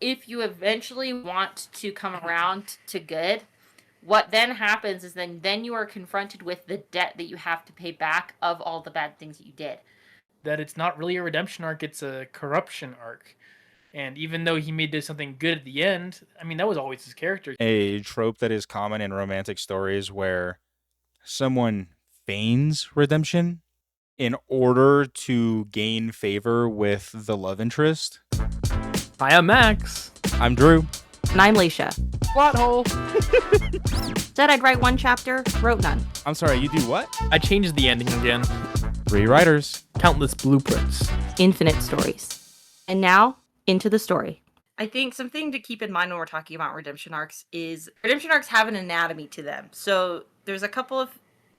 if you eventually want to come around to good, what then happens is then you are confronted with the debt that you have to pay back of all the bad things that you did. That it's not really a redemption arc, it's a corruption arc. And even though he made something good at the end, I mean, that was always his character. A trope that is common in romantic stories where someone feigns redemption in order to gain favor with the love interest. Hi, I'm Max. I'm Drew. And I'm Leisha. Plot hole. Said I'd write one chapter, wrote none. I'm sorry, you do what? I changed the ending again. Rewriters. Countless blueprints. Infinite stories. And now, into the story. I think something to keep in mind when we're talking about redemption arcs is redemption arcs have an anatomy to them. So there's a couple of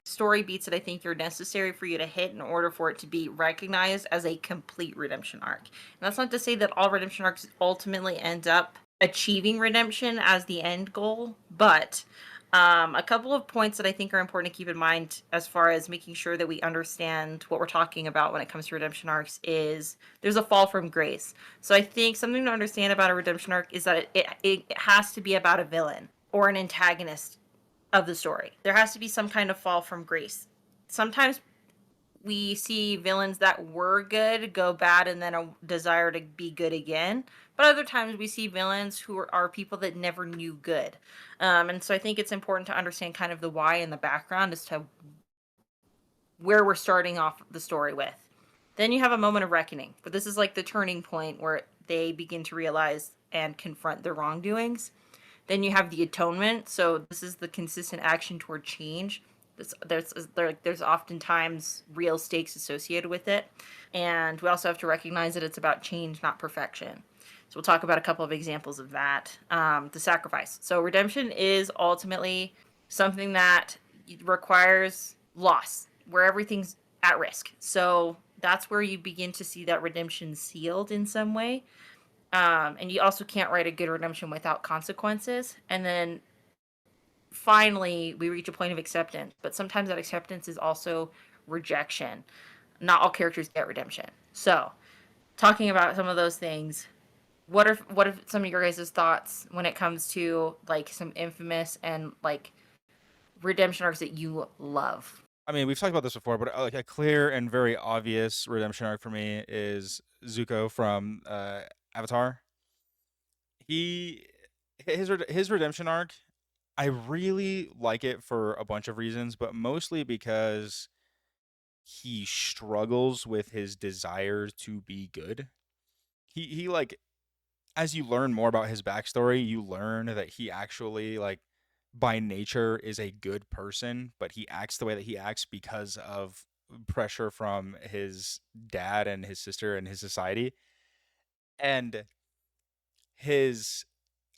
story beats that I think are necessary for you to hit in order for it to be recognized as a complete redemption arc. And that's not to say that all redemption arcs ultimately end up achieving redemption as the end goal, but a couple of points that I think are important to keep in mind as far as making sure that we understand what we're talking about when it comes to redemption arcs is there's a fall from grace. So I think something to understand about a redemption arc is that it has to be about a villain or an antagonist of the story. There has to be some kind of fall from grace. Sometimes we see villains that were good go bad and then a desire to be good again. But other times we see villains who are people that never knew good. And so I think it's important to understand kind of the why and the background as to where we're starting off the story with. Then you have a moment of reckoning. But this is like the turning point where they begin to realize and confront their wrongdoings. Then you have the atonement. So this is the consistent action toward change. There's oftentimes real stakes associated with it. And we also have to recognize that it's about change, not perfection. So we'll talk about a couple of examples of that. The sacrifice. So redemption is ultimately something that requires loss, where everything's at risk. So that's where you begin to see that redemption sealed in some way. And you also can't write a good redemption without consequences. And then finally, we reach a point of acceptance. But sometimes that acceptance is also rejection. Not all characters get redemption. So, talking about some of those things, what are some of your guys' thoughts when it comes to like some infamous and like redemption arcs that you love? I mean, we've talked about this before, but like a clear and very obvious redemption arc for me is Zuko from Avatar. His redemption arc, I really like it for a bunch of reasons, but mostly because he struggles with his desire to be good. He like, as you learn more about his backstory, you learn that he actually like by nature is a good person, but he acts the way that he acts because of pressure from his dad and his sister and his society. And his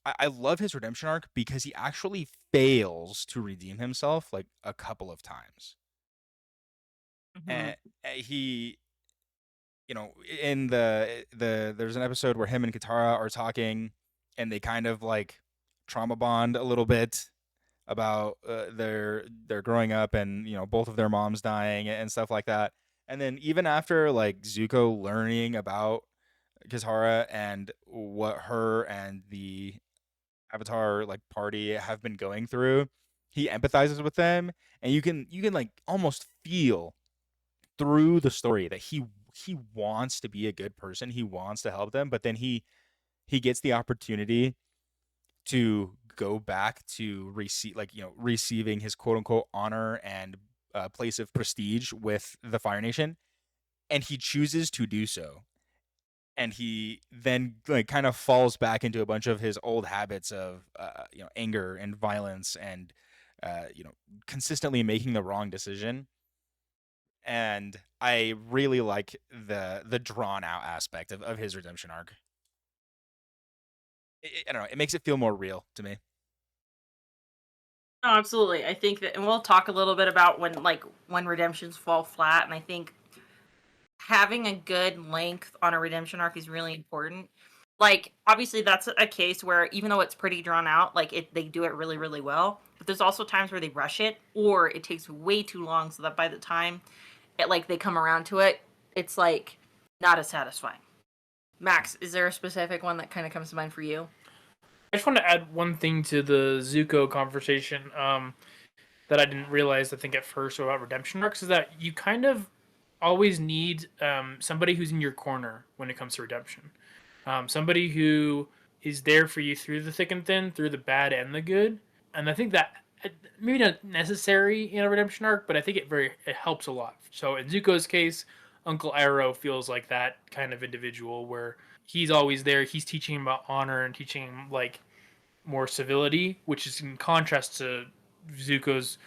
I love his redemption arc because he actually fails to redeem himself like a couple of times. And he, you know, in there's an episode where him and Katara are talking, and they kind of like trauma bond a little bit about their growing up, and you know, both of their moms dying and stuff like that. And then even after like Zuko learning about Katara and what her and the Avatar like party have been going through, he empathizes with them, and you can like almost feel through the story that he wants to be a good person. He wants to help them, but then he gets the opportunity to go back to receive, like, you know, receiving his quote unquote honor and place of prestige with the Fire Nation, and he chooses to do so. And he then like kind of falls back into a bunch of his old habits of you know, anger and violence and you know, consistently making the wrong decision. And I really like the drawn out aspect of his redemption arc. I don't know, it makes it feel more real to me. No, absolutely. I think that, and we'll talk a little bit about when redemptions fall flat. And I think having a good length on a redemption arc is really important. Like, obviously, that's a case where even though it's pretty drawn out, they do it really, really well. But there's also times where they rush it, or it takes way too long, so that by the time they come around to it, it's like not as satisfying. Max, is there a specific one that kind of comes to mind for you? I just want to add one thing to the Zuko conversation that I didn't realize, I think, at first about redemption arcs, is that you kind of always need somebody who's in your corner when it comes to redemption. Somebody who is there for you through the thick and thin, through the bad and the good. And I think that maybe not necessary in a redemption arc, but I think it helps a lot. So in Zuko's case, Uncle Iroh feels like that kind of individual where he's always there. He's teaching him about honor and teaching him like more civility, which is in contrast to Zuko's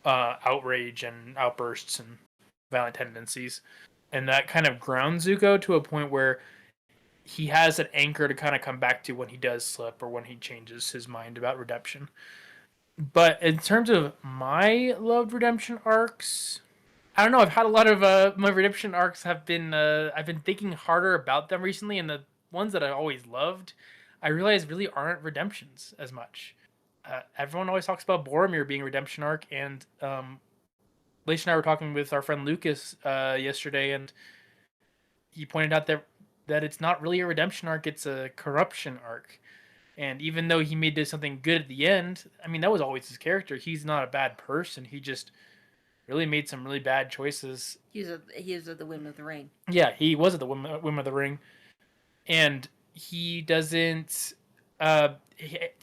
outrage and outbursts and violent tendencies. And that kind of grounds Zuko to a point where he has an anchor to kind of come back to when he does slip or when he changes his mind about redemption. But in terms of my loved redemption arcs, I don't know. I've had a lot of my redemption arcs have been. I've been thinking harder about them recently, and the ones that I always loved, I realize really aren't redemptions as much. Everyone always talks about Boromir being a redemption arc, and Leish and I were talking with our friend Lucas yesterday, and he pointed out that it's not really a redemption arc; it's a corruption arc. And even though he did something good at the end, I mean, that was always his character. He's not a bad person. He just really made some really bad choices. He was at the whim of the ring. Yeah, he was at the whim of the ring. And he doesn't, to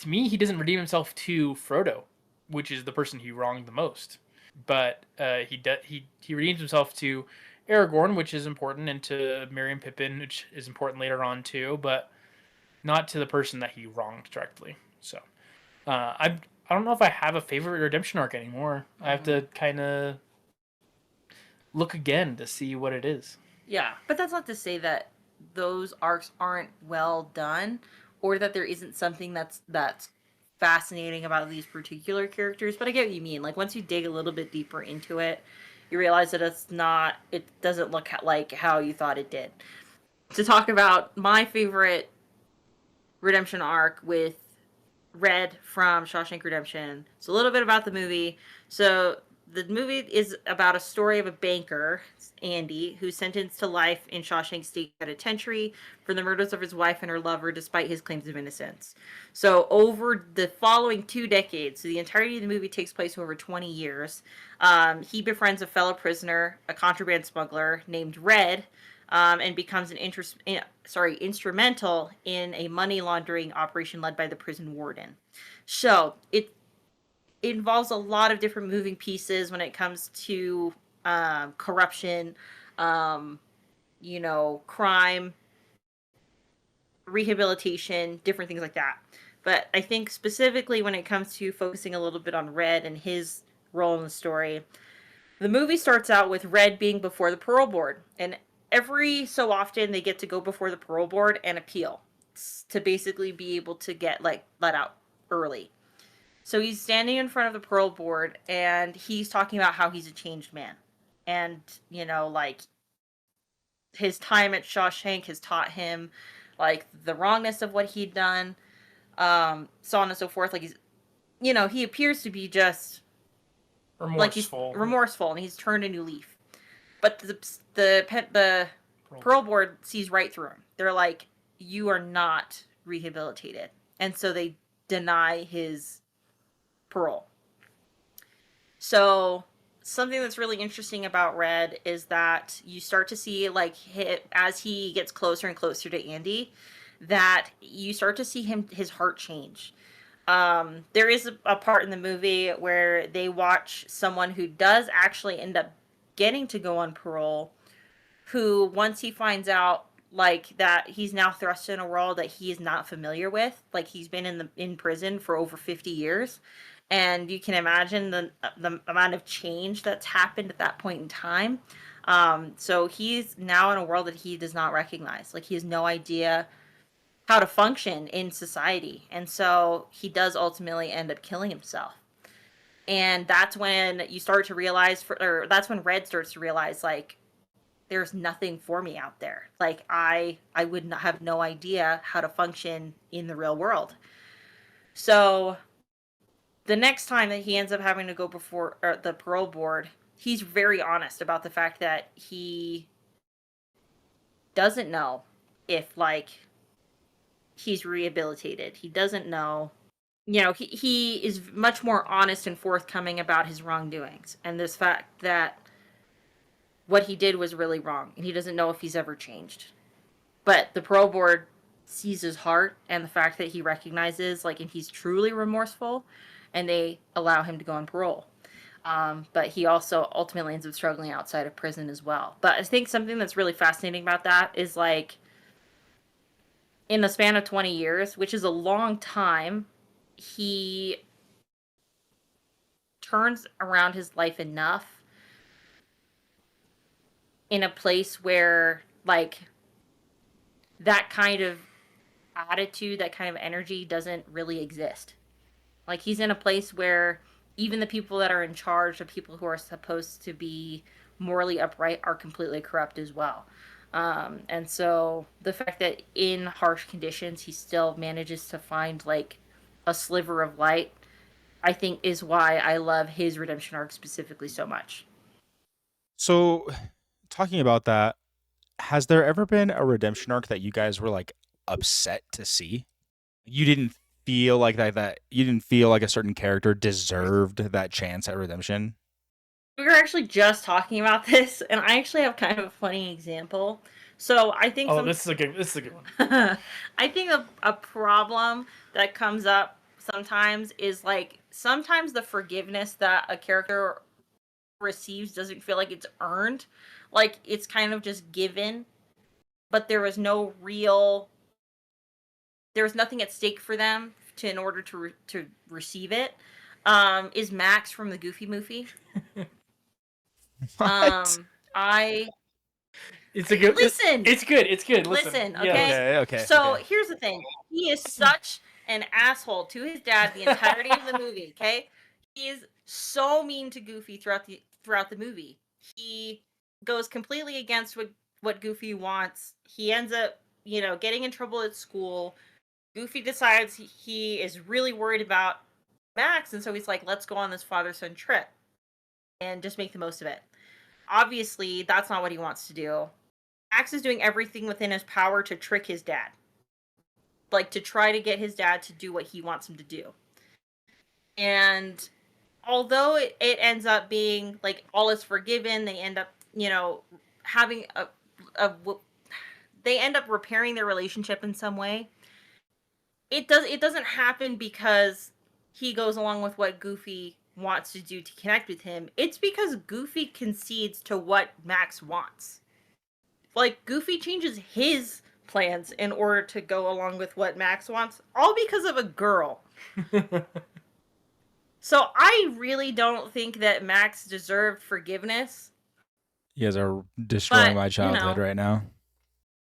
me, he doesn't redeem himself to Frodo, which is the person he wronged the most. But he redeems himself to Aragorn, which is important, and to Merry and Pippin, which is important later on too, but not to the person that he wronged directly. So, I don't know if I have a favorite redemption arc anymore. I have to kind of look again to see what it is. Yeah, but that's not to say that those arcs aren't well done, or that there isn't something that's fascinating about these particular characters. But I get what you mean. Like once you dig a little bit deeper into it, you realize that it doesn't look like how you thought it did. To talk about my favorite redemption arc with Red from Shawshank Redemption. It's a little bit about the movie. So the movie is about a story of a banker, Andy, who's sentenced to life in Shawshank State Penitentiary for the murders of his wife and her lover despite his claims of innocence. So over the following 2 decades, so the entirety of the movie takes place over 20 years, he befriends a fellow prisoner, a contraband smuggler named Red, and becomes instrumental in a money laundering operation led by the prison warden. So it involves a lot of different moving pieces when it comes to corruption, crime, rehabilitation, different things like that. But I think specifically when it comes to focusing a little bit on Red and his role in the story, the movie starts out with Red being before the parole board, and every so often they get to go before the parole board and appeal to basically be able to get let out early. So he's standing in front of the parole board and he's talking about how he's a changed man. And, his time at Shawshank has taught him the wrongness of what he'd done, so on and so forth. He appears to be just remorseful and he's turned a new leaf. But the parole board sees right through him. They're like, you are not rehabilitated. And so they deny his parole. So something that's really interesting about Red is that you start to see, as he gets closer and closer to Andy, that you start to see his heart change. There is a part in the movie where they watch someone who does actually end up getting to go on parole, who once he finds out that he's now thrust in a world that he is not familiar with, he's been in prison for over 50 years, and you can imagine the amount of change that's happened at that point in time. So he's now in a world that he does not recognize. He has no idea how to function in society, and so he does ultimately end up killing himself. And that's when you start to realize, that's when Red starts to realize, there's nothing for me out there. I would not have no idea how to function in the real world. So the next time that he ends up having to go before the parole board, he's very honest about the fact that he doesn't know if like he's rehabilitated. He doesn't know. You know, he is much more honest and forthcoming about his wrongdoings and this fact that what he did was really wrong, and he doesn't know if he's ever changed. But the parole board sees his heart and the fact that he recognizes, like, and he's truly remorseful, and they allow him to go on parole. But he also ultimately ends up struggling outside of prison as well. But I think something that's really fascinating about that is, like, in the span of 20 years, which is a long time, he turns around his life enough in a place where, like, that kind of attitude, that kind of energy doesn't really exist. Like, he's in a place where even the people that are in charge, the people who are supposed to be morally upright, are completely corrupt as well. And so the fact that in harsh conditions he still manages to find like a sliver of light, I think is why I love his redemption arc specifically so much. So, talking about that, has there ever been a redemption arc that you guys were like upset to see? You didn't feel like that you didn't feel like a certain character deserved that chance at redemption? We were actually just talking about this, and I actually have kind of a funny example. So I think Oh, some, this is a good one. I think a problem that comes up sometimes is like sometimes the forgiveness that a character receives doesn't feel like it's earned. Like it's kind of just given, but there was no real there was nothing at stake for them to in order to receive it. Is Max from the Goofy movie? What? I It's a good. listen. It's good. It's good. Listen, Yes. okay? Okay. So Okay. here's the thing. He is such an asshole to his dad the entirety of the movie, okay? He is so mean to Goofy throughout the movie. He goes completely against what Goofy wants. He ends up, you know, getting in trouble at school. Goofy decides he is really worried about Max, and so he's like, let's go on this father-son trip and just make the most of it. Obviously, that's not what he wants to do. Max is doing everything within his power to trick his dad. Like, to try to get his dad to do what he wants him to do. And although it ends up being, like, all is forgiven, they end up, you know, having they end up repairing their relationship in some way. It doesn't happen because he goes along with what Goofy wants to do to connect with him. It's because Goofy concedes to what Max wants. Like, Goofy changes his plans in order to go along with what Max wants, all because of a girl. So I really don't think that Max deserved forgiveness. You guys are destroying But, my you childhood know, right now.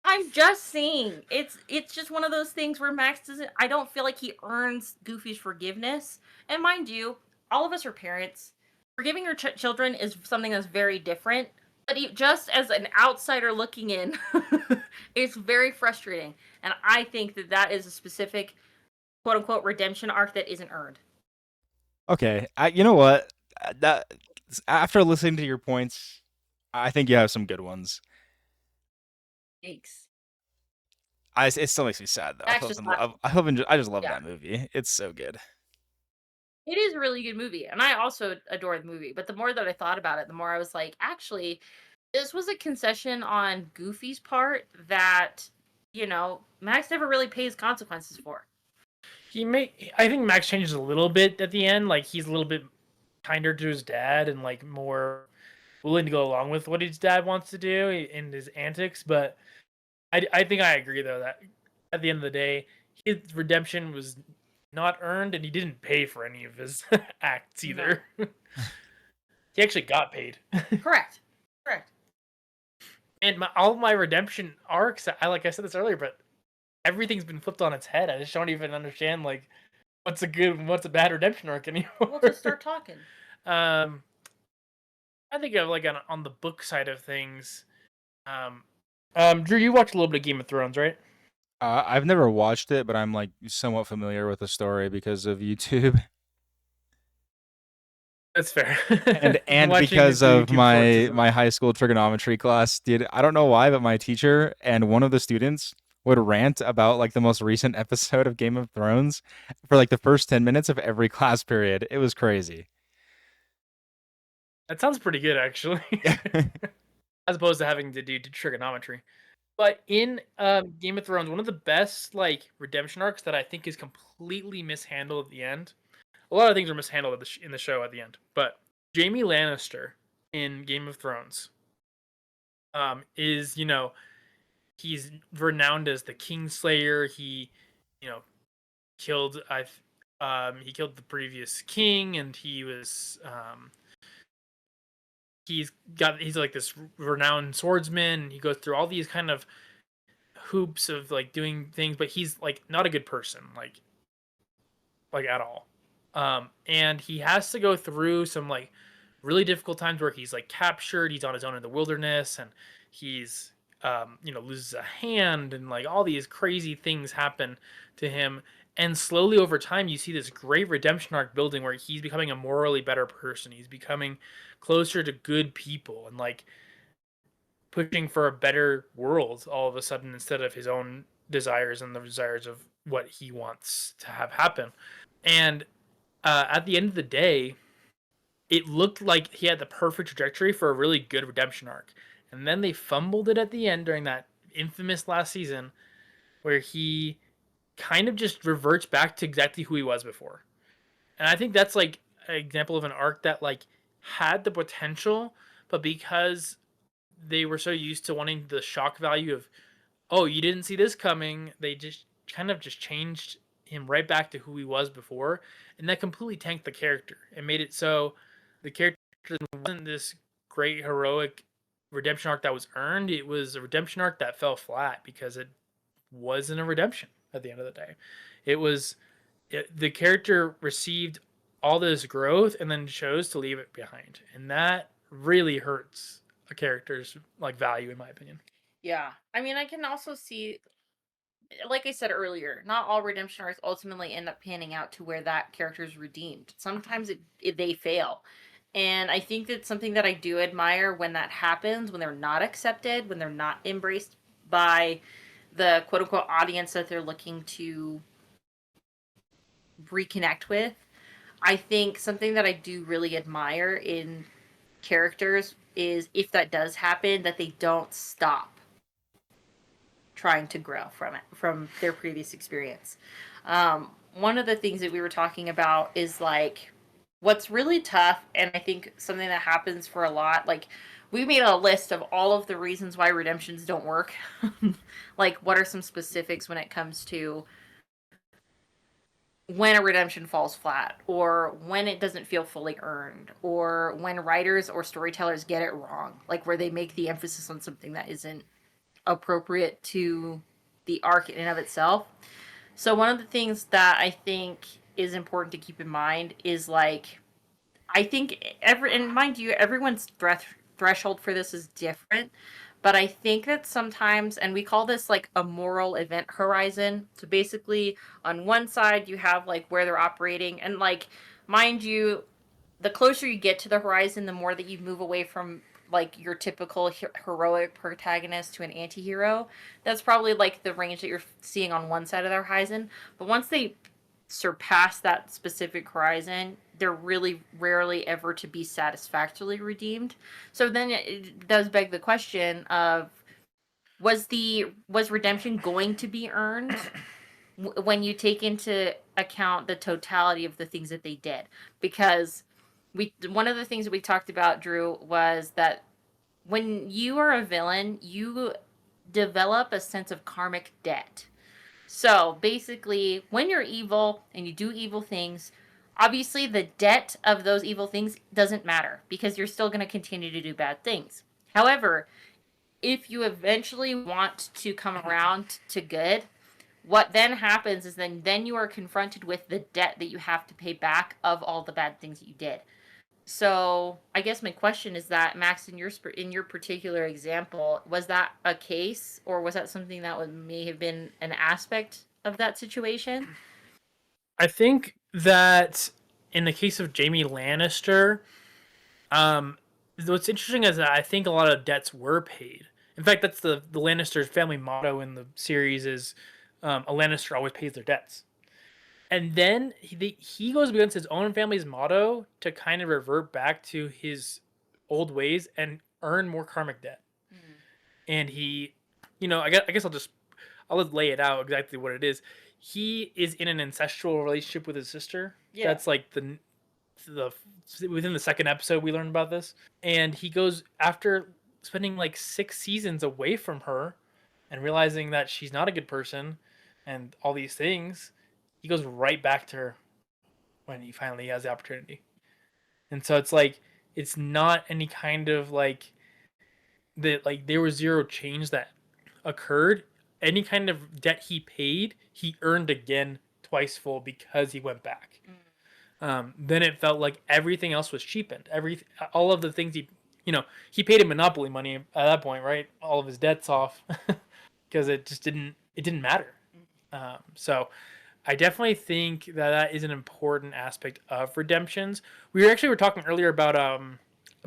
I'm just saying, it's just one of those things where Max doesn't. I don't feel like he earns Goofy's forgiveness. And mind you, all of us are parents. Forgiving your children is something that's very different. But just as an outsider looking in, it's very frustrating. And I think that that is a specific quote unquote redemption arc that isn't earned. Okay, you know what? That after listening to your points, I think you have some good ones. Thanks. It still makes me sad though. Max just I just love yeah. that movie. It's so good. It is a really good movie, and I also adore the movie. But the more that I thought about it, the more I was like, actually, this was a concession on Goofy's part that, you know, Max never really pays consequences for. I think Max changes a little bit at the end. Like, he's a little bit kinder to his dad and like more willing to go along with what his dad wants to do in his antics. But I think I agree though that at the end of the day, his redemption was not earned, and he didn't pay for any of his acts either. No. He actually got paid. Correct. And all my redemption arcs, like I said this earlier, but everything's been flipped on its head. I just don't even understand like what's a good and what's a bad redemption arc anymore. We'll just start talking. I think of like on the book side of things. Drew, you watched a little bit of Game of Thrones, right? I've never watched it, but I'm like somewhat familiar with the story because of YouTube. That's fair. And Watching because the of YouTube shorts is my high school trigonometry class, dude, I don't know why, but my teacher and one of the students would rant about like the most recent episode of Game of Thrones for like the first 10 minutes of every class period. It was crazy. that sounds pretty good actually, as opposed to having to do trigonometry. But in Game of Thrones, one of the best like redemption arcs that I think is completely mishandled at the end. A lot of things are mishandled in the show at the end, but Jaime Lannister in Game of Thrones is he's renowned as the Kingslayer. He you know killed he killed the previous king, and he's like this renowned swordsman. He goes through all these kind of hoops of like doing things, but he's like not a good person, like at all. And he has to go through some like really difficult times where he's like captured, he's on his own in the wilderness, and he's loses a hand, and like all these crazy things happen to him. And slowly over time, you see this great redemption arc building where he's becoming a morally better person. He's becoming closer to good people, and like pushing for a better world all of a sudden, instead of his own desires and the desires of what he wants to have happen. And at the end of the day, it looked like he had the perfect trajectory for a really good redemption arc. And then they fumbled it at the end during that infamous last season where he kind of just reverts back to exactly who he was before. And I think that's like an example of an arc that like had the potential, but because they were so used to wanting the shock value of, oh, you didn't see this coming, they just kind of just changed him right back to who he was before, and that completely tanked the character and made it so the character wasn't this great heroic redemption arc that was earned. It was a redemption arc that fell flat because it wasn't a redemption at the end of the day. The character received all this growth and then chose to leave it behind, and that really hurts a character's like value, in my opinion. Yeah. I mean, I can also see, like I said earlier, not all redemption arcs ultimately end up panning out to where that character is redeemed. Sometimes they fail. And I think that's something that I do admire when that happens, when they're not accepted, when they're not embraced by the quote unquote audience that they're looking to reconnect with. I think something that I do really admire in characters is if that does happen, that they don't stop trying to grow from their previous experience. One of the things that we were talking about is like what's really tough, and I think something that happens for a lot, like we made a list of all of the reasons why redemptions don't work. Like what are some specifics when it comes to when a redemption falls flat, or when it doesn't feel fully earned, or when writers or storytellers get it wrong, like where they make the emphasis on something that isn't appropriate to the arc in and of itself. So one of the things that I think is important to keep in mind is like, I think and mind you, everyone's threshold for this is different, but I think that sometimes, and we call this like a moral event horizon. So basically, on one side you have like where they're operating, and like, mind you, the closer you get to the horizon, the more that you move away from like your typical heroic protagonist to an anti-hero. That's probably like the range that you're seeing on one side of the horizon. But once they surpass that specific horizon, they're really rarely ever to be satisfactorily redeemed. So then it does beg the question of, was redemption going to be earned when you take into account the totality of the things that they did? Because one of the things that we talked about, Drew, was that when you are a villain, you develop a sense of karmic debt. So basically, when you're evil and you do evil things, obviously the debt of those evil things doesn't matter because you're still going to continue to do bad things. However, if you eventually want to come around to good, what then happens is then you are confronted with the debt that you have to pay back of all the bad things that you did. So I guess my question is that, Max, in your particular example, was that a case, or was that something that may have been an aspect of that situation? I think that in the case of Jaime Lannister, what's interesting is that I think a lot of debts were paid. In fact, that's the Lannister family motto in the series is a Lannister always pays their debts. And then he goes against his own family's motto to kind of revert back to his old ways and earn more karmic debt. And he, I guess I'll just lay it out exactly what it is. He is in an incestual relationship with his sister. Yeah. That's like the within the second episode we learned about this. And he goes after spending like 6 seasons away from her and realizing that she's not a good person and all these things, he goes right back to her when he finally has the opportunity. And so it's like it's not any kind of like that, like there was zero change that occurred. Any kind of debt he paid, he earned again twice full because he went back. Then it felt like everything else was cheapened. All of the things he paid him monopoly money at that point, right? All of his debts off because it didn't matter. So I definitely think that is an important aspect of redemptions. We were talking earlier about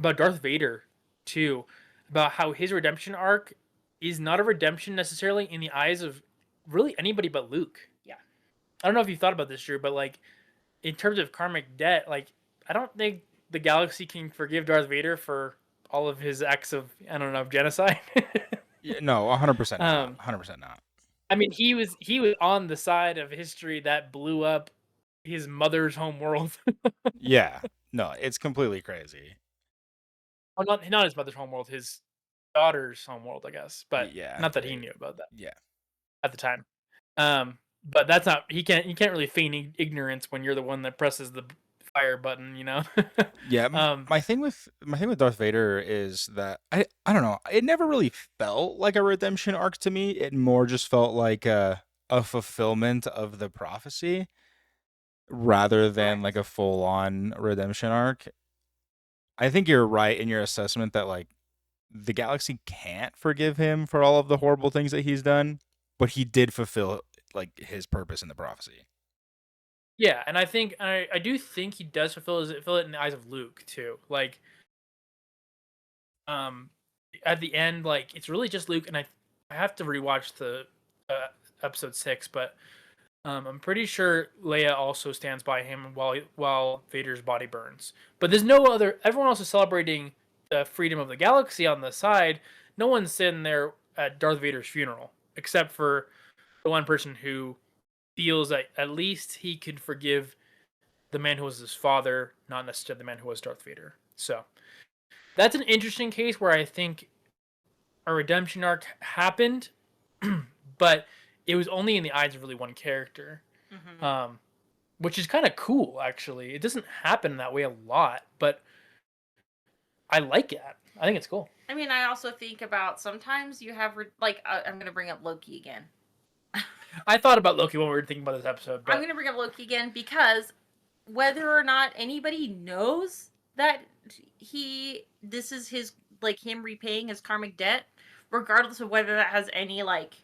Darth Vader too, about how his redemption arc is not a redemption necessarily in the eyes of really anybody but Luke. Yeah. I don't know if you thought about this, Drew, but like in terms of karmic debt, like I don't think the galaxy can forgive Darth Vader for all of his acts of genocide. Yeah, no, 100% not. 100% not. I mean, he was on the side of history that blew up his mother's home world. Yeah. No, it's completely crazy. Oh, not his mother's home world, his daughter's home world, I guess. But Yeah, not that he knew about that Yeah. at the time. But that's not you can't really feign ignorance when you're the one that presses the fire button, Yeah. My thing with Darth Vader is that I don't know. It never really felt like a redemption arc to me. It more just felt like a fulfillment of the prophecy rather than like a full on redemption arc. I think you're right in your assessment that like the galaxy can't forgive him for all of the horrible things that he's done, but he did fulfill like his purpose in the prophecy. Yeah, and I do think he does fulfill it in the eyes of Luke too. Like, at the end, like it's really just Luke, and I have to rewatch the episode 6, but I'm pretty sure Leia also stands by him while Vader's body burns. But there's no other. Everyone else is celebrating the freedom of the galaxy on the side. No one's sitting there at Darth Vader's funeral, except for the one person who feels that at least he could forgive the man who was his father, not necessarily the man who was Darth Vader. So that's an interesting case where I think a redemption arc happened, but it was only in the eyes of really one character, which is kind of cool, actually. It doesn't happen that way a lot, but I like it. I think it's cool. I mean, I also think about sometimes you have, I'm going to bring up Loki again. I thought about Loki when we were thinking about this episode. But I'm going to bring up Loki again because whether or not anybody knows that this is his, like, him repaying his karmic debt, regardless of whether that has any, like,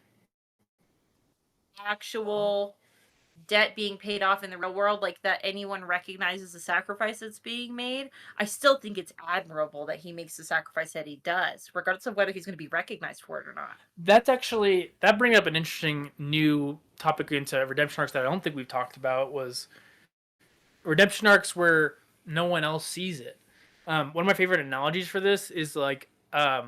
actual debt being paid off in the real world, like that anyone recognizes the sacrifice that's being made, I still think it's admirable that he makes the sacrifice that he does, regardless of whether he's going to be recognized for it or not. That brings up an interesting new topic into redemption arcs that I don't think we've talked about, was redemption arcs where no one else sees it. One of my favorite analogies for this is like I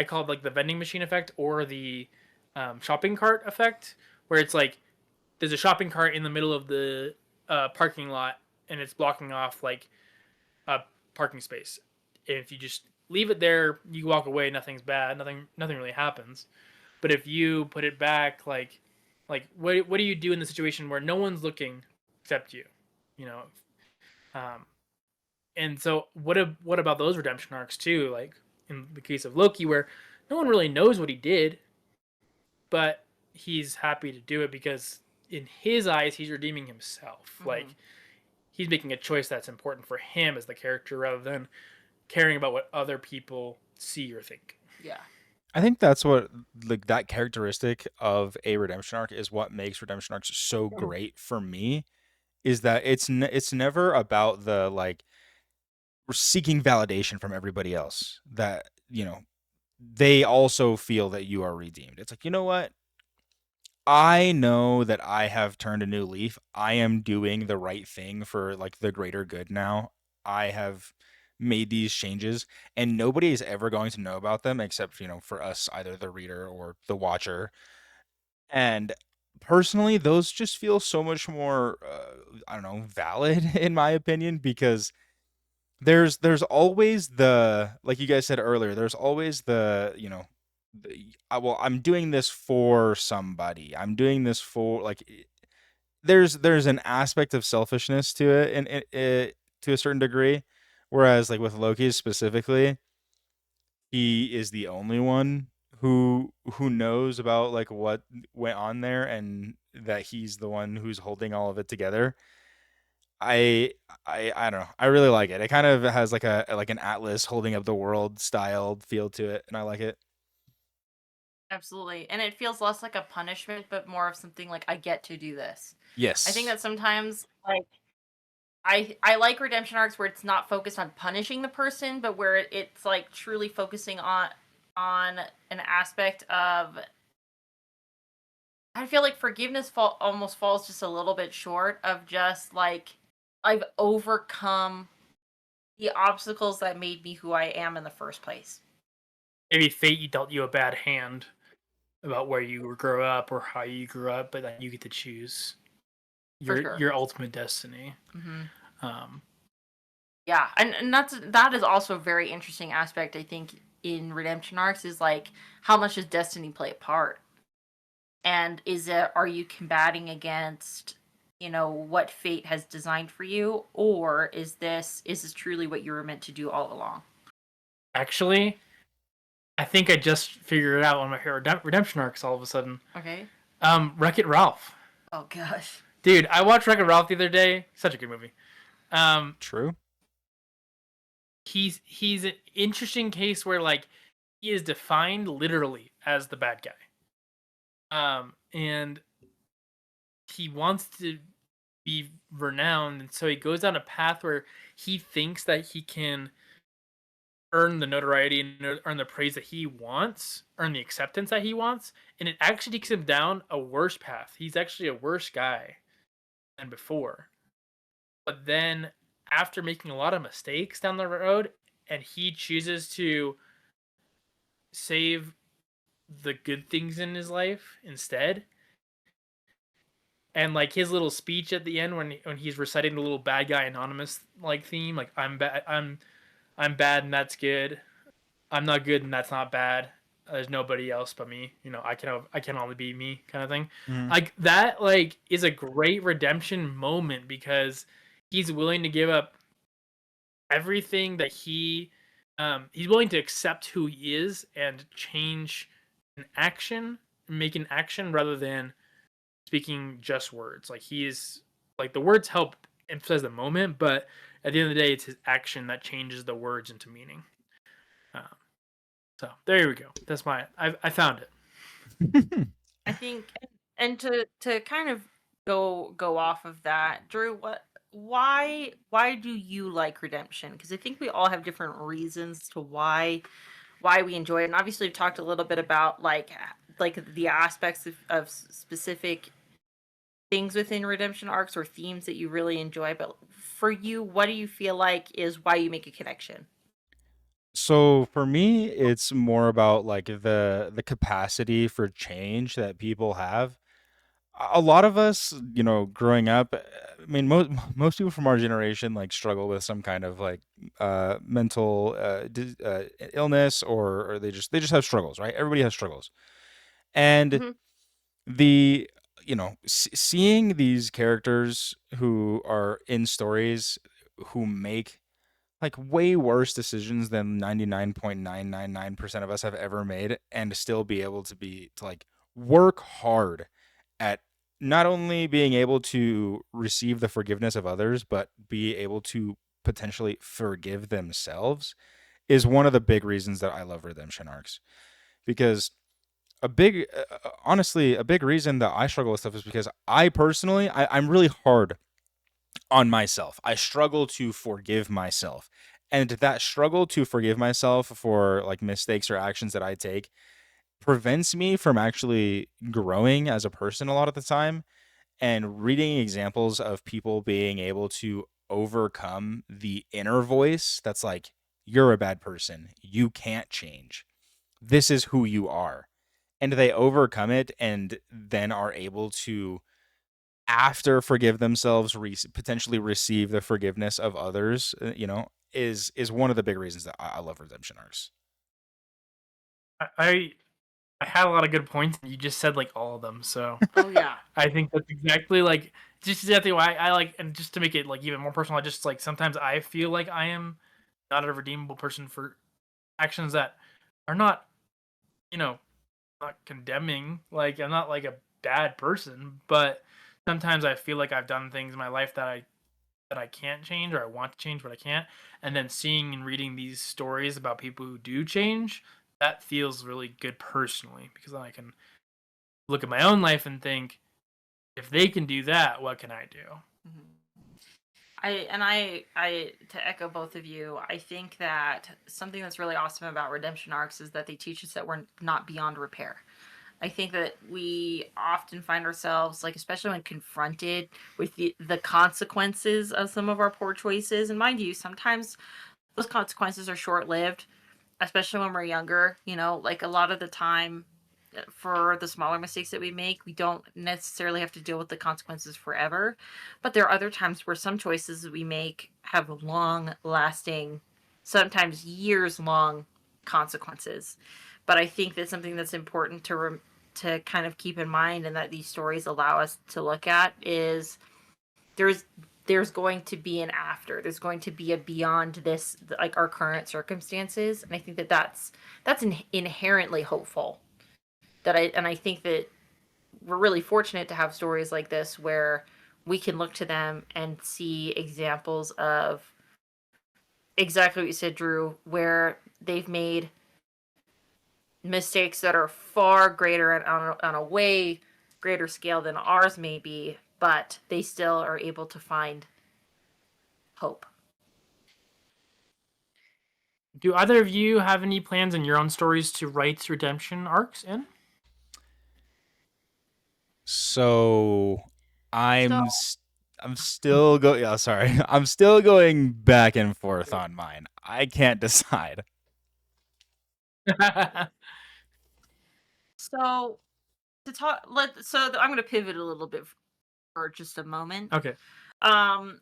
call it like the vending machine effect or the shopping cart effect, where it's like there's a shopping cart in the middle of the parking lot and it's blocking off like a parking space. And if you just leave it there, you walk away, nothing's bad, nothing really happens. But if you put it back, like what do you do in the situation where no one's looking except you, and so what about those redemption arcs too? Like in the case of Loki, where no one really knows what he did, but he's happy to do it because in his eyes he's redeeming himself. Mm-hmm. Like he's making a choice that's important for him as the character rather than caring about what other people see or think. Yeah. I think that's what, like, that characteristic of a redemption arc is what makes redemption arcs so great for me, is that it's never about the like seeking validation from everybody else that, they also feel that you are redeemed. It's like, you know what? I know that I have turned a new leaf. I am doing the right thing for like the greater good now. I have made these changes and nobody is ever going to know about them except, for us, either the reader or the watcher. And personally, those just feel so much more, I don't know, valid in my opinion, because there's always the, like you guys said earlier, there's always the, well, I'm doing this for somebody. I'm doing this for like there's an aspect of selfishness to it, and it to a certain degree, whereas like with Loki specifically, he is the only one who knows about like what went on there, and that he's the one who's holding all of it together. I I don't know. I really like it. It kind of has like an atlas holding up the world style feel to it, and I like it. Absolutely. And it feels less like a punishment, but more of something like I get to do this. I think Yes. that sometimes like I like redemption arcs where it's not focused on punishing the person, but where it's like truly focusing on an aspect of I feel like forgiveness almost falls just a little bit short of just like I've overcome the obstacles that made me who I am in the first place. Maybe fate dealt you a bad hand about where you grew up or how you grew up, but then you get to choose For your sure. your ultimate destiny. Hmm. Um, Yeah, and that is also a very interesting aspect I think in redemption arcs is like how much does destiny play a part? And are you combating against what fate has designed for you, or is this truly what you were meant to do all along? Actually, I think I just figured it out on my favorite redemption arcs all of a sudden. Okay. Wreck-It Ralph. Oh gosh. Dude, I watched Wreck-It Ralph the other day. Such a good movie. True. He's an interesting case where like he is defined literally as the bad guy. And he wants to be renowned, and so he goes down a path where he thinks that he can earn the notoriety and earn the praise that he wants, earn the acceptance that he wants, and it actually takes him down a worse path. He's actually a worse guy than before. But then after making a lot of mistakes down the road, and he chooses to save the good things in his life instead. And like his little speech at the end when he's reciting the little bad guy anonymous like theme, like I'm bad and that's good. I'm not good and that's not bad. There's nobody else but me. I can only be me kind of thing. Mhm. Like that like is a great redemption moment because he's willing to give up everything that he's willing to accept who he is and change an action, make an action rather than speaking just words. Like he is like the words help emphasize the moment, but at the end of the day, it's his action that changes the words into meaning. Um, so there we go. That's I found it. I think, and to kind of go off of that, Drew, why do you like redemption? Because I think we all have different reasons to why we enjoy it. And obviously we've talked a little bit about like the aspects of specific things within redemption arcs or themes that you really enjoy. But for you, what do you feel like is why you make a connection? So for me, it's more about like the capacity for change that people have. A lot of us, growing up, I mean, most people from our generation like struggle with some kind of like mental illness, or they just have struggles, right? Everybody has struggles, and Hmm. the seeing these characters who are in stories who make like way worse decisions than 99.999% of us have ever made, and still be able to like work hard at not only being able to receive the forgiveness of others, but be able to potentially forgive themselves, is one of the big reasons that I love redemption arcs. Because honestly, a big reason that I struggle with stuff is because I'm really hard on myself. I struggle to forgive myself. And that struggle to forgive myself for like mistakes or actions that I take prevents me from actually growing as a person a lot of the time. And reading examples of people being able to overcome the inner voice that's like, you're a bad person, you can't change, this is who you are, and they overcome it and then are able to, after forgive themselves, potentially receive the forgiveness of others, is one of the big reasons that I love redemption arcs. I I had a lot of good points, and you just said like all of them. So Oh yeah. I think that's exactly like just exactly why I like, and just to make it like even more personal, I just like sometimes I feel like I am not a redeemable person for actions that are not, you know, not condemning. Like I'm not like a bad person, but sometimes I feel like I've done things in my life that I can't change or I want to change but I can't. And then seeing and reading these stories about people who do change, that feels really good personally because then I can look at my own life and think, if they can do that, what can I do? Mhm. I to echo both of you, I think that something that's really awesome about redemption arcs is that they teach us that we're not beyond repair. I think that we often find ourselves, like, especially when confronted with the consequences of some of our poor choices. And mind you, sometimes those consequences are short lived, especially when we're younger. You know, like a lot of the time, for the smaller mistakes that we make, we don't necessarily have to deal with the consequences forever. But there are other times where some choices that we make have long lasting, sometimes years long consequences. But I think that's something that's important to kind of keep in mind, and that these stories allow us to look at is there's there's going to be an after. There's going to be a beyond this, like our current circumstances, and I think that that's inherently hopeful. I think that we're really fortunate to have stories like this where we can look to them and see examples of exactly what you said, Drew, where they've made mistakes that are far greater and on a way greater scale than ours may be, but they still are able to find hope. Do either of you have any plans in your own stories to write redemption arcs in? So So, I'm s- I'm still go yeah, sorry. I'm still going back and forth on mine. I can't decide. so to talk, I'm going to pivot a little bit for just a moment. Okay.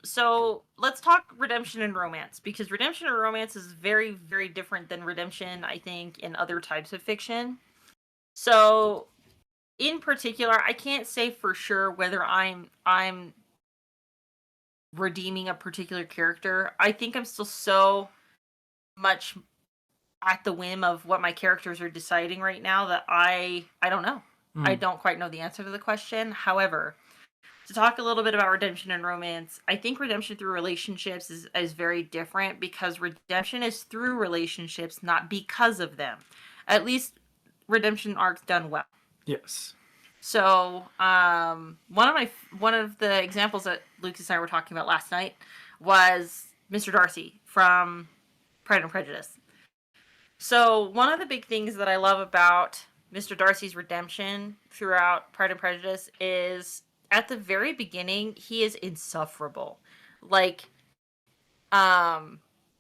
So let's talk redemption and romance, because redemption and romance is very, very different than redemption, I think, in other types of fiction. So, in particular, I can't say for sure whether I'm redeeming a particular character. I think I'm still so much at the whim of what my characters are deciding right now that I don't know. I don't quite know the answer to the question. However, to talk a little bit about redemption and romance, I think redemption through relationships is very different, because redemption is through relationships, not because of them. At least redemption arcs done well. Yes. So, one of the examples that Lucas and I were talking about last night was Mr. Darcy from Pride and Prejudice. So, one of the big things that I love about Mr. Darcy's redemption throughout Pride and Prejudice is at the very beginning, he is insufferable. Like,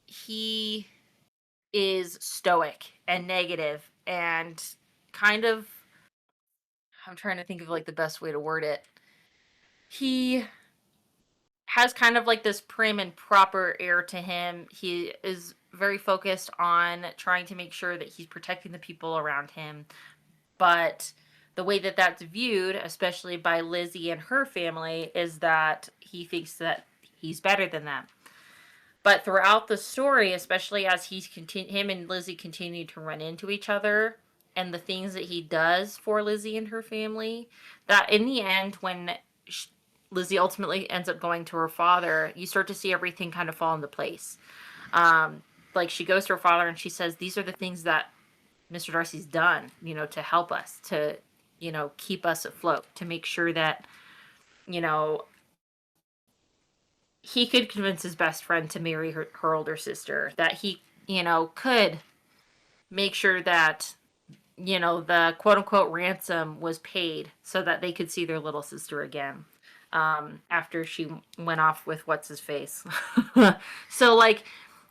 he is stoic and negative and kind of, I'm trying to think of like the best way to word it. He has kind of like this prim and proper air to him. He is very focused on trying to make sure that he's protecting the people around him. But the way that that's viewed, especially by Lizzie and her family, is that he thinks that he's better than them. But throughout the story, especially as him and Lizzie continue to run into each other, and the things that he does for Lizzie and her family, that in the end, when Lizzie ultimately ends up going to her father, you start to see everything kind of fall into place. Like, she goes to her father and she says, "These are the things that Mr. Darcy's done, to help us, to, keep us afloat, to make sure that, you know, he could convince his best friend to marry her older sister, that he, could make sure that, the quote unquote ransom was paid so that they could see their little sister again, after she went off with what's his face. So, like,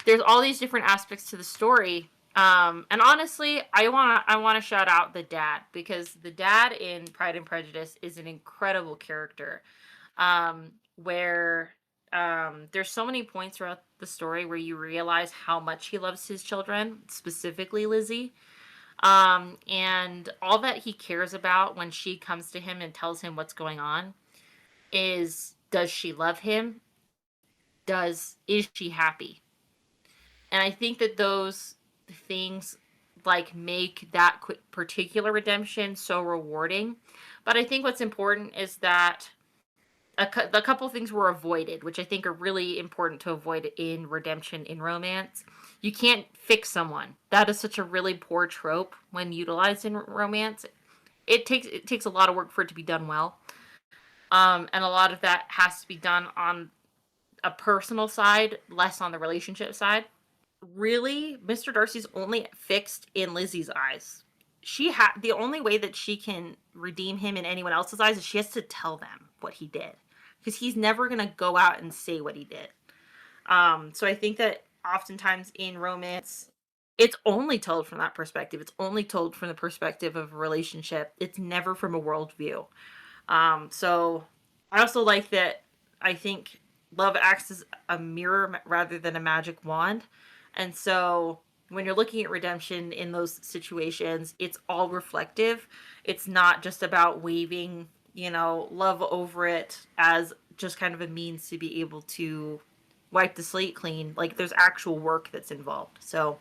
there's all these different aspects to the story. And honestly, I wanna shout out the dad, because the dad in Pride and Prejudice is an incredible character. Where there's so many points throughout the story where you realize how much he loves his children, specifically Lizzie. And all that he cares about when she comes to him and tells him what's going on is, does she love him? Is she happy? And I think that those things, like, make that particular redemption so rewarding. But I think what's important is that a couple things were avoided, which I think are really important to avoid in redemption in romance. You can't fix someone. That is such a really poor trope when utilized in romance. It takes a lot of work for it to be done well. And a lot of that has to be done on a personal side, less on the relationship side. Really, Mr. Darcy's only fixed in Lizzie's eyes. The only way that she can redeem him in anyone else's eyes is she has to tell them what he did, because he's never gonna go out and say what he did. So I think that oftentimes in romance, it's only told from that perspective. It's only told from the perspective of a relationship. It's never from a worldview. So I also like that. I think love acts as a mirror rather than a magic wand. And so when you're looking at redemption in those situations, it's all reflective. It's not just about waving, love over it as just kind of a means to be able to wipe the slate clean. Like, there's actual work that's involved. So,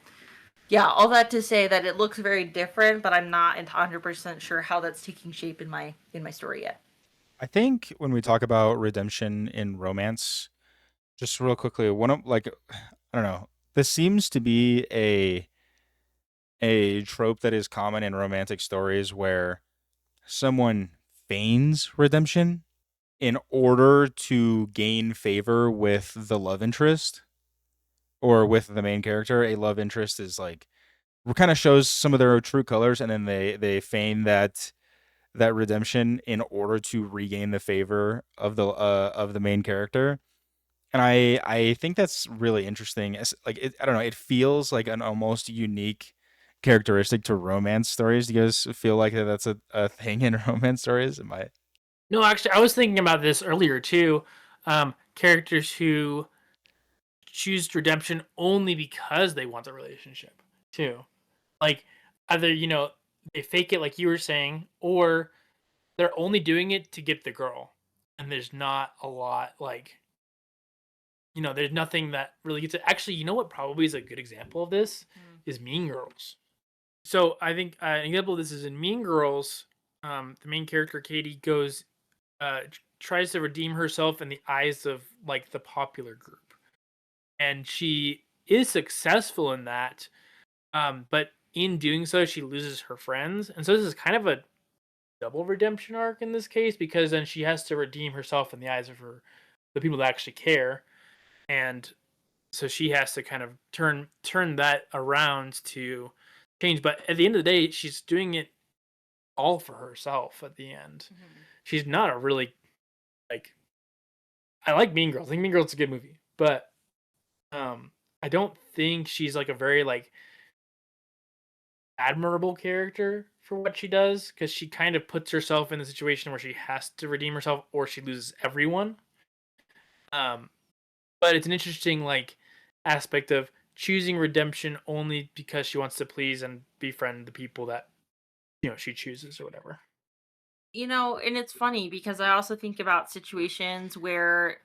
yeah, all that to say that it looks very different, but I'm not 100% sure how that's taking shape in my story yet. I think when we talk about redemption in romance, just real quickly, one of like I don't know, this seems to be a trope that is common in romantic stories where someone feigns redemption in order to gain favor with the love interest or with the main character. A love interest is like kind of shows some of their true colors, and then they feign that redemption in order to regain the favor of the main character. And I think that's really interesting. Like, I don't know, it feels like an almost unique characteristic to romance stories. Do you guys feel like that's a thing in romance stories? Am I? No, actually, I was thinking about this earlier too. Characters who choose redemption only because they want a relationship too. Like, either they fake it like you were saying, or they're only doing it to get the girl. And there's not a lot, like, there's nothing that really gets it. Actually, you know what probably is a good example of this is Mean Girls. So I think an example of this is in Mean Girls. The main character Katie tries to redeem herself in the eyes of, like, the popular group, and she is successful in that. But in doing so, she loses her friends, and so this is kind of a double redemption arc in this case, because then she has to redeem herself in the eyes of the people that actually care, and so she has to kind of turn that around to change. But at the end of the day, she's doing it all for herself. At the end, she's not a really, like, I like Mean Girls. I think Mean Girls is a good movie, but I don't think she's like a very, like, admirable character for what she does, because she kind of puts herself in the situation where she has to redeem herself or she loses everyone. But it's an interesting, like, aspect of choosing redemption only because she wants to please and befriend the people that she chooses or whatever. And it's funny because I also think about situations where,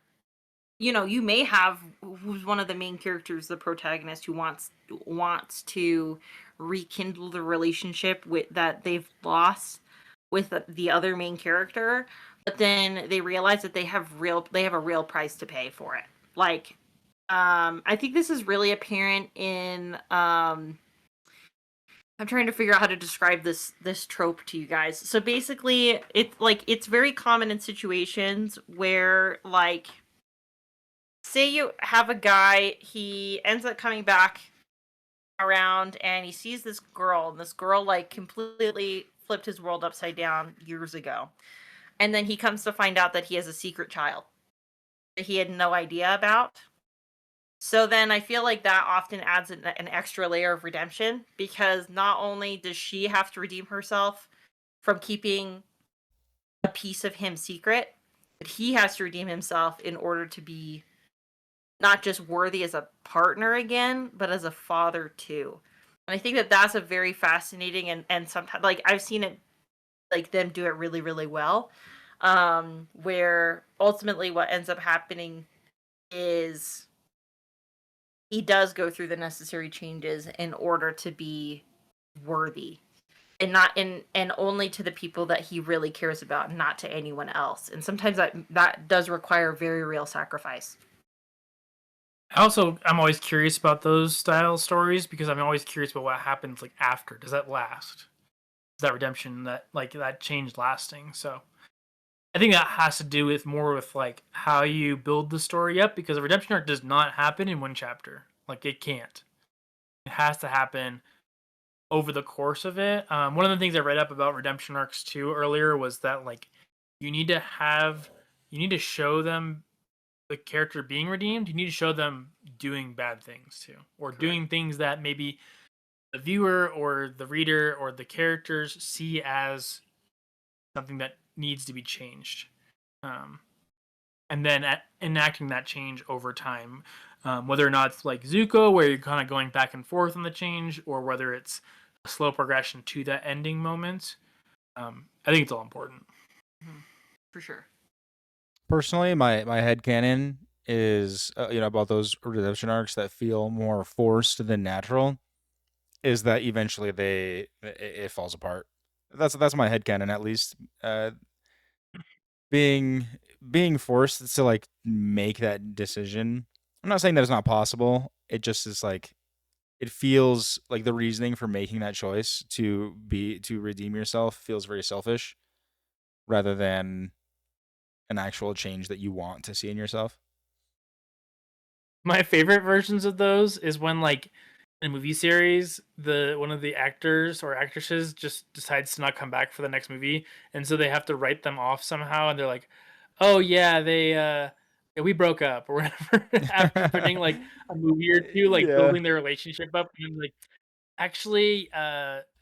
you may have who's one of the main characters, the protagonist, who wants to rekindle the relationship with that they've lost with the other main character, but then they realize that they have a real price to pay for it. Like, I think this is really apparent in I'm trying to figure out how to describe this trope to you guys. So basically, it's very common in situations where, like, say you have a guy, he ends up coming back around and he sees this girl, and this girl like completely flipped his world upside down years ago. And then he comes to find out that he has a secret child that he had no idea about. So then I feel like that often adds an extra layer of redemption, because not only does she have to redeem herself from keeping a piece of him secret, but he has to redeem himself in order to be not just worthy as a partner again, but as a father too. And I think that that's a very fascinating, and sometimes like I've seen it, like them do it really really well, where ultimately what ends up happening is he does go through the necessary changes in order to be worthy, and not in and only to the people that he really cares about, not to anyone else. And sometimes that does require very real sacrifice. I'm always curious about those style stories because I'm always curious about what happens like after. Does that last? Is that redemption, that like that change lasting? So I think that has to do with more with like how you build the story up, because a redemption arc does not happen in one chapter. Like it can't. It has to happen over the course of it. One of the things I read up about redemption arcs too earlier was that like you need to have you need to show them the character being redeemed. You need to show them doing bad things too, or Correct. doing things that maybe the viewer or the reader or the characters see as something that needs to be changed. Um, and then enacting that change over time, whether or not it's like Zuko, where you're kind of going back and forth on the change, or whether it's a slow progression to that ending moment. I think it's all important. For sure. Personally, my headcanon is about those redemption arcs that feel more forced than natural, is that eventually it falls apart. That's my headcanon, at least. Being being forced to like make that decision. I'm not saying that it's not possible. It just is like it feels like the reasoning for making that choice to redeem yourself feels very selfish rather than an actual change that you want to see in yourself. My favorite versions of those is when like in a movie series, the one of the actors or actresses just decides to not come back for the next movie, and so they have to write them off somehow, and they're like, "Oh yeah, yeah, we broke up or whatever," after spending like a movie or two like Yeah. building their relationship up, and like, actually,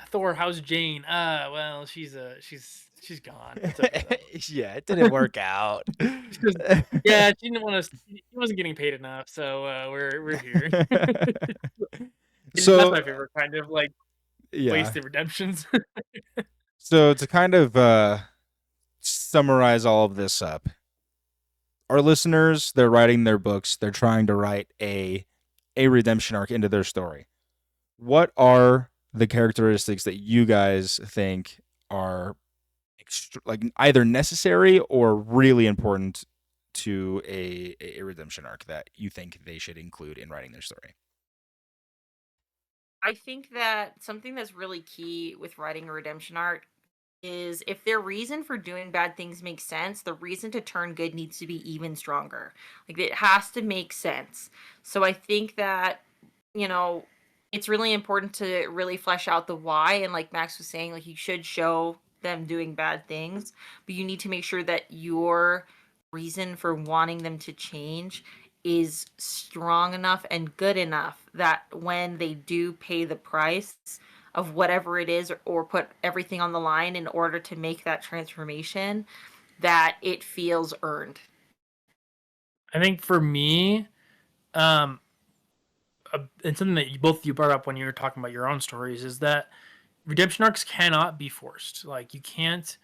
Thor, how's Jane? Well, she's gone. It's okay though. Yeah, it didn't work out. Because yeah, she didn't want to. She wasn't getting paid enough, so we're here. That's So, my favorite kind of like yeah. wasted redemptions. So to kind of summarize all of this up, our listeners, they're writing their books, they're trying to write a redemption arc into their story. What are the characteristics that you guys think are like either necessary or really important to a redemption arc that you think they should include in writing their story? I think that something that's really key with writing a redemption arc is, if their reason for doing bad things makes sense, the reason to turn good needs to be even stronger. Like it has to make sense. So I think that, you know, it's really important to really flesh out the why. And like Max was saying, like you should show them doing bad things, but you need to make sure that your reason for wanting them to change is strong enough and good enough that when they do pay the price of whatever it is, or put everything on the line in order to make that transformation, that it feels earned. I think for me, um, and something that you brought up when you were talking about your own stories is that redemption arcs cannot be forced. Like you can't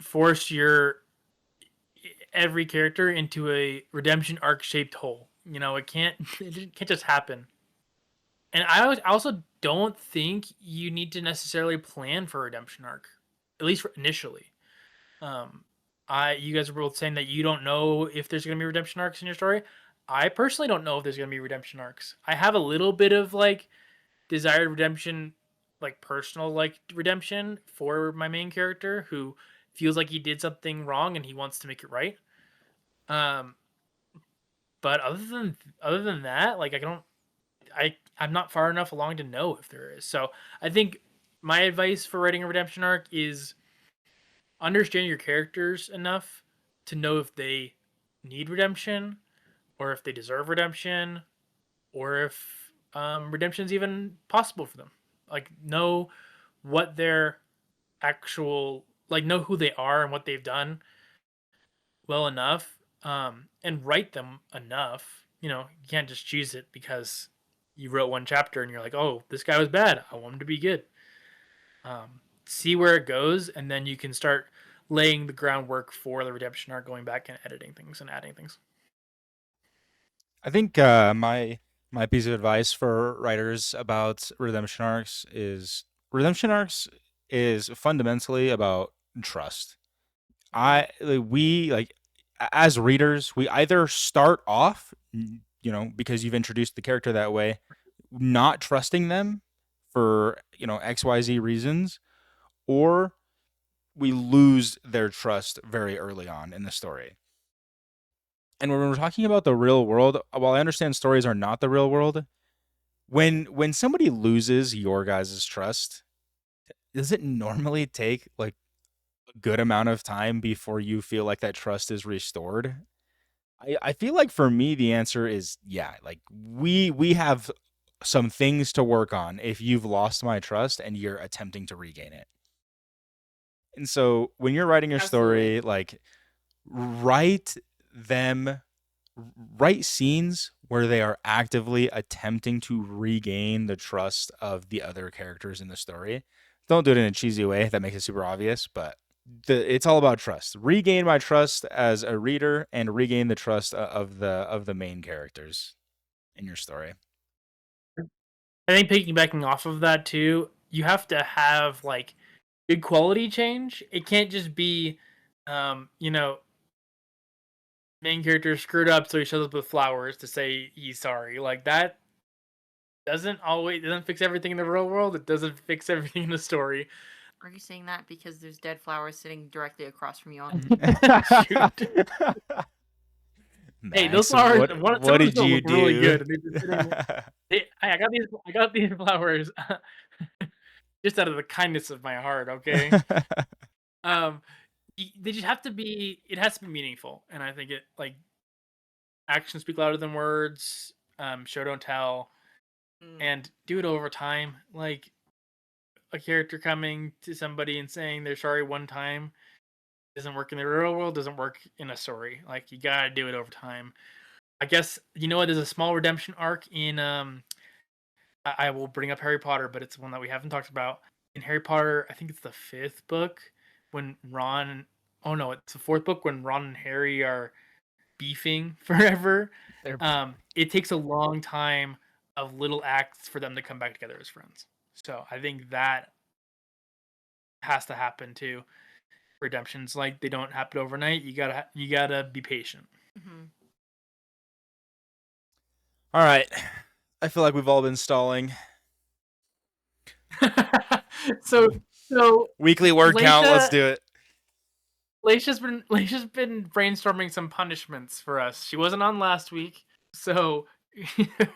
force your every character into a redemption arc shaped hole. You know, it can't just happen. And I also don't think you need to necessarily plan for a redemption arc, at least initially. Um, you guys were both saying that you don't know if there's going to be redemption arcs in your story. I personally don't know if there's going to be redemption arcs. I have a little bit of like desired redemption, like personal like redemption for my main character who feels like he did something wrong and he wants to make it right. Um, But other than that, like I'm not far enough along to know if there is. So I think my advice for writing a redemption arc is understand your characters enough to know if they need redemption or if they deserve redemption or if redemption's even possible for them. Like know what their actual know who they are and what they've done well enough, and write them enough. You can't just choose it because you wrote one chapter and you're like, oh, this guy was bad, I want him to be good. See where it goes, and then you can start laying the groundwork for the redemption arc, going back and editing things and adding things. I think my piece of advice for writers about redemption arcs is fundamentally about trust. As readers, we either start off, because you've introduced the character that way, not trusting them for XYZ reasons, or we lose their trust very early on in the story. And when we're talking about the real world, while I understand stories are not the real world, when somebody loses your guys' trust, does it normally take like a good amount of time before you feel like that trust is restored? I feel like for me the answer is yeah. Like we have some things to work on if you've lost my trust and you're attempting to regain it. And so when you're writing your story, like write scenes where they are actively attempting to regain the trust of the other characters in the story. Don't do it in a cheesy way that makes it super obvious, but it's all about trust. Regain my trust as a reader and regain the trust of the main characters in your story. I think piggybacking off of that too, you have to have like good quality change. It can't just be, main character screwed up, so he shows up with flowers to say he's sorry. Like that doesn't fix everything in the real world. It doesn't fix everything in the story. Are you saying that because there's dead flowers sitting directly across from you? Shoot. Hey, those flowers. What did you do? Really good. I got these flowers just out of the kindness of my heart. Okay. They just have to be. It has to be meaningful, and I think it actions speak louder than words. Show don't tell, and do it over time. Like a character coming to somebody and saying they're sorry one time doesn't work in the real world. Doesn't work in a story. Like you gotta do it over time. I guess there's a small redemption arc in I will bring up Harry Potter, but it's one that we haven't talked about. In Harry Potter, I think it's the 5th book when Ron. Oh no, it's the 4th book when Ron and Harry are beefing forever. It takes a long time of little acts for them to come back together as friends. So I think that has to happen too. Redemptions they don't happen overnight. You gotta be patient. Mm-hmm. All right, I feel like we've all been stalling. so weekly word count. Let's do it. Laisha's been brainstorming some punishments for us. She wasn't on last week, so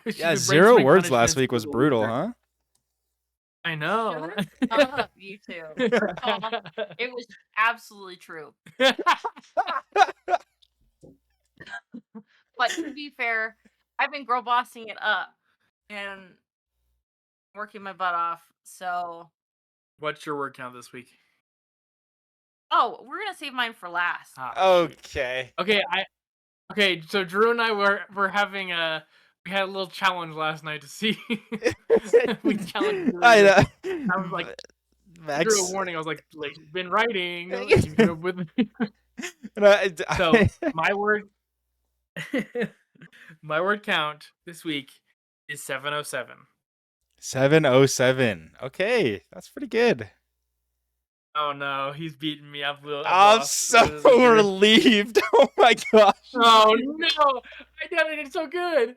yeah, 0 words last week was brutal, huh? I know. You too. It was absolutely true. But to be fair, I've been girl bossing it up and working my butt off. So, what's your word count this week? Oh, we're gonna save mine for last. Okay. Okay. So Drew and I were having we had a little challenge last night to see. We challenged Drew. I was like, Max. Drew a warning. I was like, you've been writing. With me. So my word count this week is 707. 707. Okay, that's pretty good. Oh no, he's beating me. I'm so relieved. Oh my gosh. Oh no, I did it so good.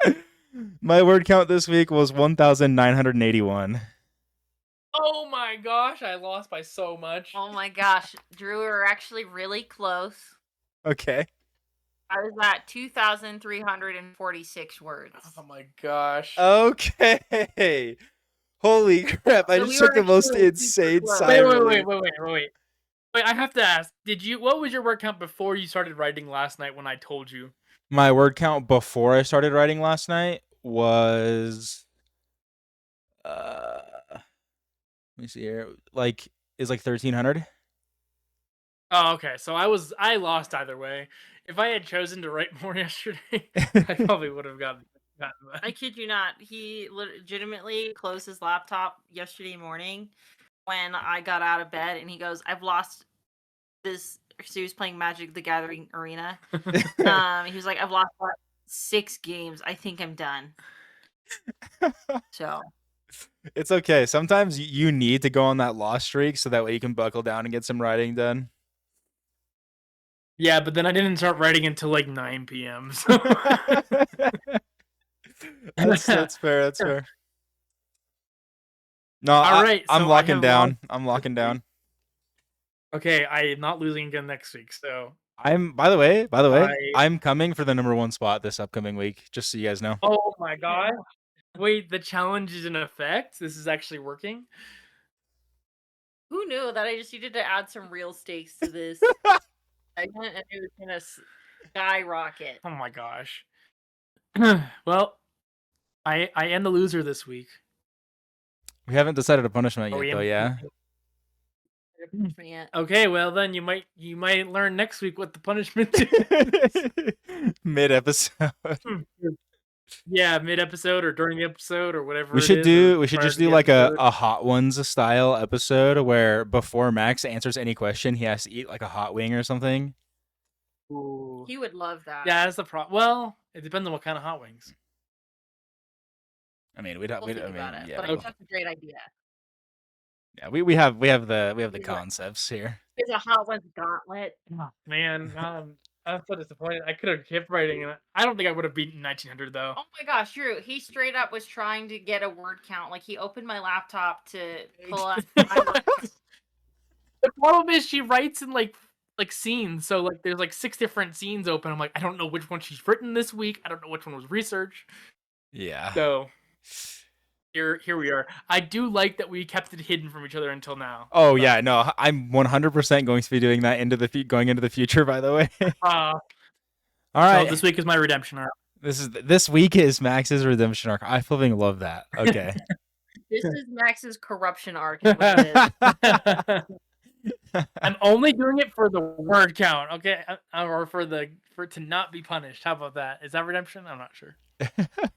My word count this week was 1,981. Oh my gosh, I lost by so much. Oh my gosh, Drew, we're actually really close. Okay. I was at 2,346 words. Oh my gosh. Okay. Holy crap! I So just we took were the most actually super insane close. sigh Wait, relief. wait. Wait, I have to ask. What was your word count before you started writing last night when I told you? My word count before I started writing last night was let me see here. Is 1,300. Oh, okay. So I lost either way. If I had chosen to write more yesterday, I probably would have gotten that. I kid you not. He legitimately closed his laptop yesterday morning when I got out of bed, and he goes, "I've lost this." So he was playing Magic: The Gathering Arena. He was like, "I've lost 6 games. I think I'm done." So It's okay. Sometimes you need to go on that loss streak so that way you can buckle down and get some writing done. Yeah, but then I didn't start writing until like 9 p.m. So That's fair. That's fair. No, all right. I'm So I locking have down. lost I'm locking this week. down. Okay, I am not losing again next week. So By the way, I. I'm coming for the #1 spot this upcoming week, just so you guys know. Oh my god! Wait, the challenge is in effect. This is actually working. who knew that I just needed to add some real stakes to this segment, and it was gonna skyrocket. Oh my gosh. Well, I am the loser this week. We haven't decided a punishment Are yet, we though. in- Yeah. Punishment yet. Okay, well then you might learn next week what the punishment is. Mid episode. Yeah, mid episode or during the episode or whatever. We it should is, do. or We should prior just to the do like episode. a Hot Ones style episode where before Max answers any question, he has to eat like a hot wing or something. Ooh. He would love that. Yeah, that's the problem. Well, it depends on what kind of hot wings. I mean, We'll think about it. yeah, But I think that's a great idea. yeah. We have the He's like- concepts here. It's a hot ones gauntlet. Man, I'm so disappointed. I could have kept writing it. I don't think I would have beaten 1900 though. Oh my gosh, Drew, he straight up was trying to get a word count. Like, he opened my laptop to pull up my words. The problem is she writes in like scenes, so like there's like 6 different scenes open. I'm like, I don't know which one she's written this week. I don't know which one was research. Yeah. So here we are. I do like that we kept it hidden from each other until now. Oh yeah, no, I'm 100% going to be doing that going into the future. By the way. All right. So this week is my redemption arc. This week is Max's redemption arc. I flipping love that. Okay. This is Max's corruption arc. Is what it is. I'm only doing it for the word count, okay, or for to not be punished. How about that? Is that redemption? I'm not sure.